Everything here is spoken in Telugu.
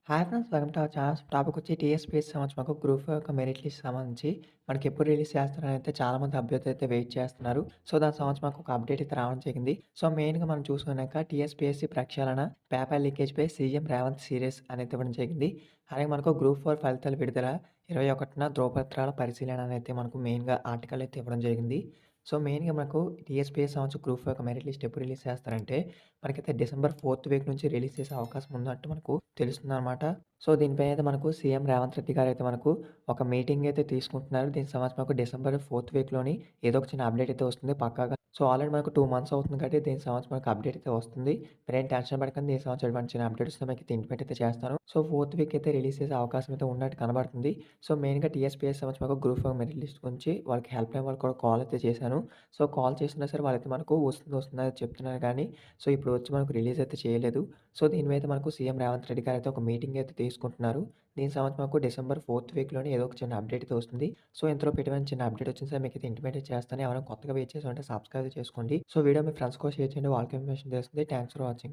Hi friends welcome to our channel. Topic వచ్చి టీఎస్‌పీఎస్సీ సంవత్సరం గ్రూప్ యొక్క మెరిట్ లిస్ట్ సంబంధించి మనకి ఎప్పుడు రిలీజ్ చేస్తారని అయితే చాలామంది అభ్యర్థులు అయితే వెయిట్ చేస్తున్నారు. సో, దాని సంబంధించి మాకు ఒక అప్డేట్ అయితే రావడం జరిగింది. సో, మెయిన్‌గా మనం చూసుకున్నాక టీఎస్‌పీఎస్సీ ప్రక్షాళన పేపర్ లీకేజ్‌పై సీఎం రేవంత్ సీరియస్ అనేది ఇవ్వడం జరిగింది. అలాగే మనకు గ్రూప్ 4 ఫలితాల విడుదల 21న ధ్రువపత్రాల పరిశీలన అనేది మనకు మెయిన్‌గా ఆర్టికల్ అయితే ఇవ్వడం జరిగింది. సో, మెయిన్‌గా మనకు టీఎస్‌పీఎస్సీ సంవత్సరం గ్రూప్ 4 యొక్క మెరిట్ లిస్ట్ ఎప్పుడు రిలీజ్ చేస్తారంటే మనకైతే డిసెంబర్ 4థ్ వీక్ నుంచి రిలీజ్ చేసే అవకాశం ఉన్నట్టు మనకు తెలుస్తుందనమాట. సో, దీనిపై అయితే మనకు సీఎం రేవంత్ రెడ్డి గారైతే మనకు ఒక మీటింగ్ అయితే తీసుకుంటున్నారు. దీనికి సంబంధించి మనకు డిసెంబర్ 4థ్ వీక్‌లోని ఏదో ఒక చిన్న అప్డేట్ అయితే వస్తుంది పక్కాగా. సో, ఆల్రెడీ మనకు 2 మంత్స్ అవుతుంది కాబట్టి దీనికి సంబంధించి మనకు అప్డేట్ అయితే వస్తుంది. మీరేం టెన్షన్ పడకండి. దీనికి సంబంధించి ఎటువంటి చిన్న అప్డేట్ వస్తే మీకు ఇంటిమేట్ అయితే చేస్తాను. సో, 4థ్ వీక్ అయితే రిలీజ్ చేసే అవకాశం అయితే ఉన్నట్టు కనబడుతుంది. సో, మెయిన్‌గా టీఎస్‌పీఎస్సీ సంబంధించి మనకు గ్రూప్ 4 మెరిట్ లిస్ట్ గురించి వాళ్ళకి హెల్ప్ లైన్ వాళ్ళకి కూడా కాల్ అయితే చేశాను. సో, కాల్ చేసినా సరే వాళ్ళైతే మనకు వస్తుందని చెప్తున్నారు కానీ సో, ఇప్పుడు వచ్చి మనకు రిలీజ్ అయితే చేయలేదు. సో, దీని మీద మనకు సీఎం రేవంత్ రెడ్డి గారైతే ఒక మీటింగ్ అయితే తీసుకుంటున్నారు. దీనికి సంబంధించి మాకు డిసెంబర్ 4థ్ వీక్‌లోనే ఏదో ఒక చిన్న అప్డేట్ అయితే వస్తుంది. సో, ఇంతలోపు ఎటువంటి చిన్న అప్డేట్ వచ్చినా సరే మీకైతే ఇంటిమేట్ చేస్తాను. ఎవరైనా కొత్తగా వెయిట్ చేసి ఉంటే సబ్స్క్రైబ్ చేసుకోండి. సో, వీడియో మీ ఫ్రెండ్స్ కూడా షేర్ చేయండి. వాళ్ళకి ఇన్ఫర్మేషన్ తెలుస్తుంది. Thanks for watching.